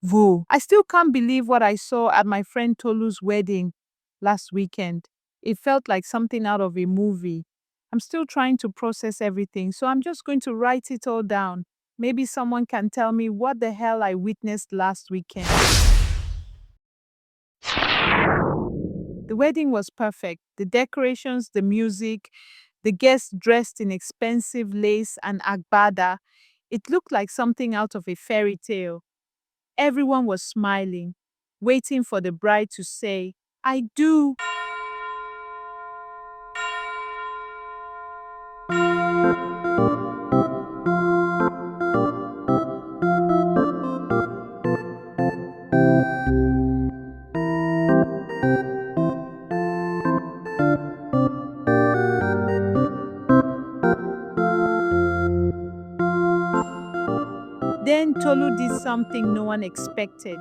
Voo. I still can't believe what I saw at my friend Tolu's wedding last weekend. It felt like something out of a movie. I'm still trying to process everything, so I'm just going to write it all down. Maybe someone can tell me what the hell I witnessed last weekend. The wedding was perfect. The decorations, the music, the guests dressed in expensive lace and agbada. It looked like something out of a fairy tale. Everyone was smiling, waiting for the bride to say, I do. Then Tolu did something no one expected.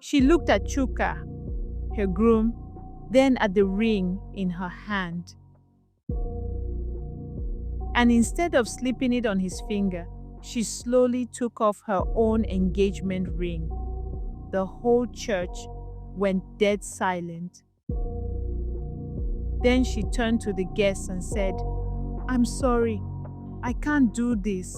She looked at Chuka, her groom, then at the ring in her hand. And instead of slipping it on his finger, she slowly took off her own engagement ring. The whole church went dead silent. Then she turned to the guests and said, I'm sorry, I can't do this.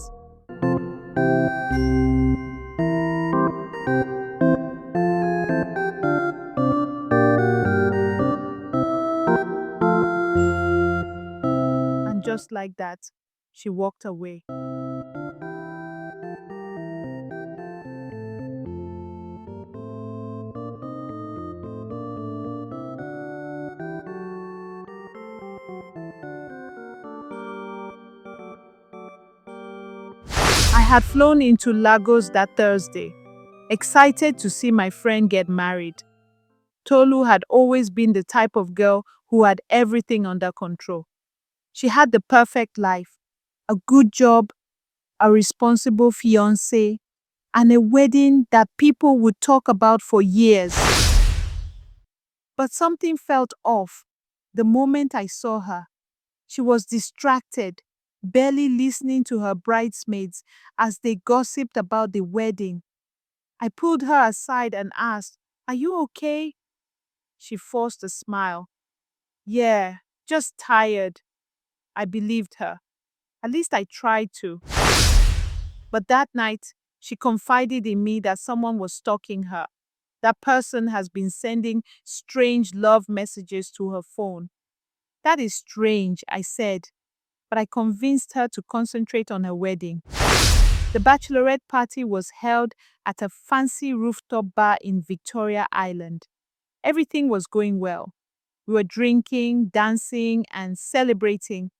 And just like that, she walked away. I had flown into Lagos that Thursday, excited to see my friend get married. Tolu had always been the type of girl who had everything under control. She had the perfect life, a good job, a responsible fiancé, and a wedding that people would talk about for years. But something felt off the moment I saw her. She was distracted, barely listening to her bridesmaids as they gossiped about the wedding. I pulled her aside and asked, Are you okay? She forced a smile. Yeah, just tired. I believed her. At least I tried to. But that night, she confided in me that someone was stalking her. That person has been sending strange love messages to her phone. That is strange, I said, but I convinced her to concentrate on her wedding. The bachelorette party was held at a fancy rooftop bar in Victoria Island. Everything was going well. We were drinking, dancing, and celebrating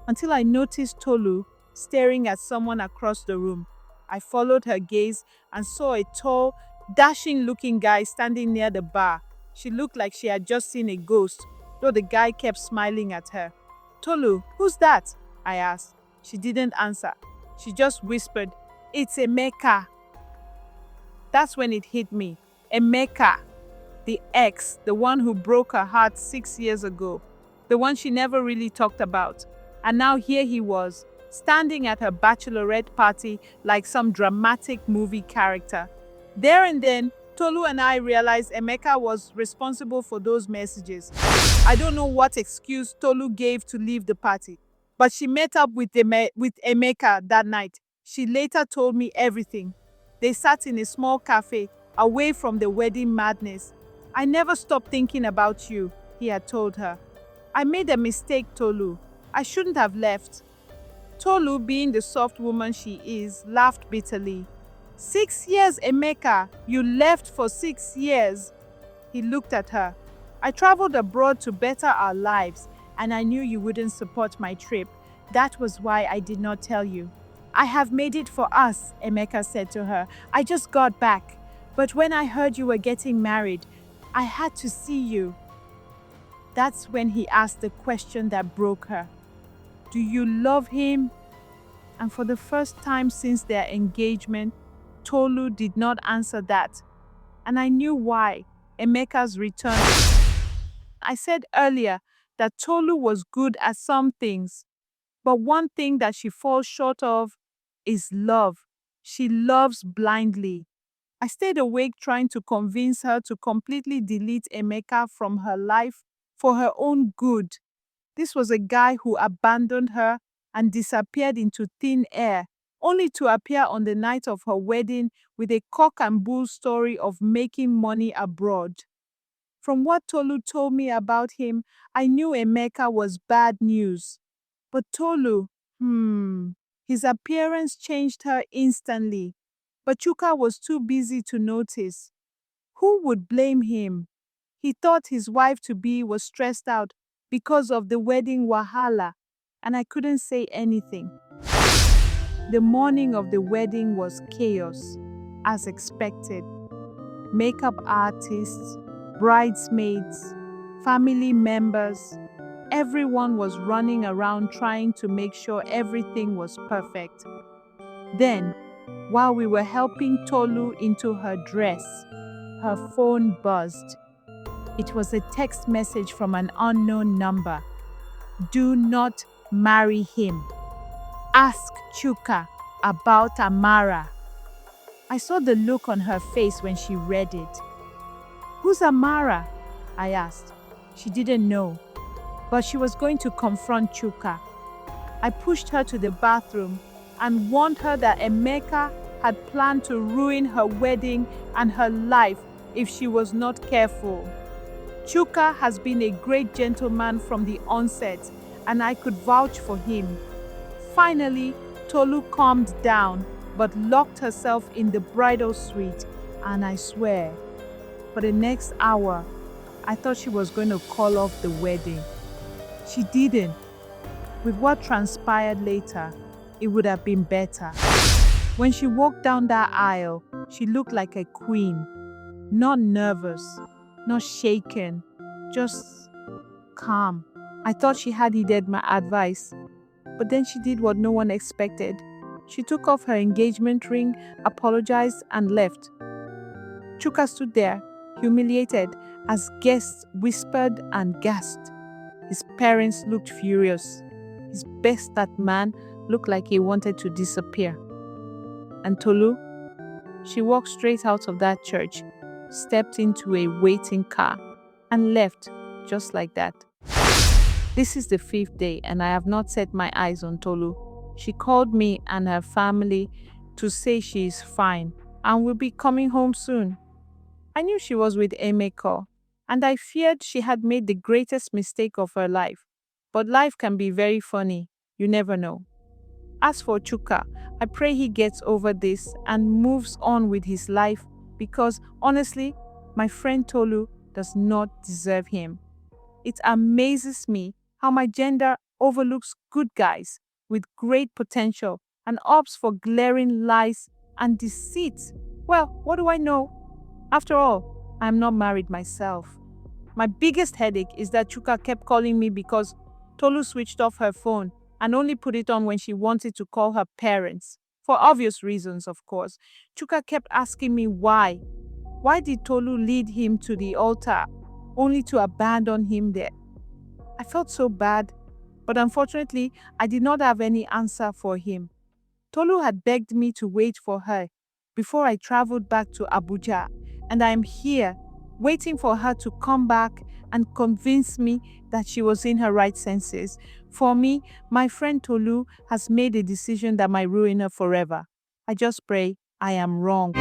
until I noticed Tolu staring at someone across the room. I followed her gaze and saw a tall, dashing looking guy standing near the bar. She looked like she had just seen a ghost, though the guy kept smiling at her. Tolu, who's that? I asked. She didn't answer. She just whispered, It's Emeka. That's when it hit me. Emeka, the ex, the one who broke her heart 6 years ago, the one she never really talked about. And now here he was, standing at her bachelorette party like some dramatic movie character. There and then, Tolu and I realized Emeka was responsible for those messages. I don't know what excuse Tolu gave to leave the party, but she met up with Emeka that night. She later told me everything. They sat in a small cafe, away from the wedding madness. I never stopped thinking about you, he had told her. I made a mistake, Tolu. I shouldn't have left. Tolu, being the soft woman she is, laughed bitterly. 6 years, Emeka. You left for 6 years. He looked at her. I traveled abroad to better our lives, and I knew you wouldn't support my trip. That was why I did not tell you. I have made it for us, Emeka said to her. I just got back. But when I heard you were getting married, I had to see you. That's when he asked the question that broke her. Do you love him? And for the first time since their engagement, Tolu did not answer that. And I knew why. Emeka's return. I said earlier that Tolu was good at some things, but one thing that she falls short of is love. She loves blindly. I stayed awake trying to convince her to completely delete Emeka from her life for her own good. This was a guy who abandoned her and disappeared into thin air, only to appear on the night of her wedding with a cock and bull story of making money abroad. From what Tolu told me about him, I knew Emeka was bad news. But Tolu, his appearance changed her instantly. But Chuka was too busy to notice. Who would blame him? He thought his wife-to-be was stressed out because of the wedding wahala, and I couldn't say anything. The morning of the wedding was chaos, as expected. Makeup artists, bridesmaids, family members, everyone was running around trying to make sure everything was perfect. Then, while we were helping Tolu into her dress, her phone buzzed. It was a text message from an unknown number. Do not marry him. Ask Chuka about Amara. I saw the look on her face when she read it. Who's Amara? I asked. She didn't know, but she was going to confront Chuka. I pushed her to the bathroom and warned her that Emeka had planned to ruin her wedding and her life if she was not careful. Chuka has been a great gentleman from the onset, and I could vouch for him. Finally, Tolu calmed down but locked herself in the bridal suite, and I swear, for the next hour, I thought she was going to call off the wedding. She didn't. With what transpired later, it would have been better. When she walked down that aisle, she looked like a queen. Not nervous, not shaken, just calm. I thought she had heeded my advice, but then she did what no one expected. She took off her engagement ring, apologized, and left. Chuka stood there, humiliated, as guests whispered and gasped. His parents looked furious. His best-that man looked like he wanted to disappear. And Tolu? She walked straight out of that church, stepped into a waiting car, and left just like that. This is the 5th day, and I have not set my eyes on Tolu. She called me and her family to say she is fine and will be coming home soon. I knew she was with Emeka, and I feared she had made the greatest mistake of her life. But life can be very funny. You never know. As for Chuka, I pray he gets over this and moves on with his life because, honestly, my friend Tolu does not deserve him. It amazes me how my gender overlooks good guys with great potential and opts for glaring lies and deceit. Well, what do I know? After all, I am not married myself. My biggest headache is that Chuka kept calling me because Tolu switched off her phone and only put it on when she wanted to call her parents. For obvious reasons, of course. Chuka kept asking me why. Why did Tolu lead him to the altar, only to abandon him there? I felt so bad, but unfortunately, I did not have any answer for him. Tolu had begged me to wait for her before I traveled back to Abuja, and I am here, waiting for her to come back and convince me that she was in her right senses. For me, my friend Tolu has made a decision that might ruin her forever. I just pray I am wrong.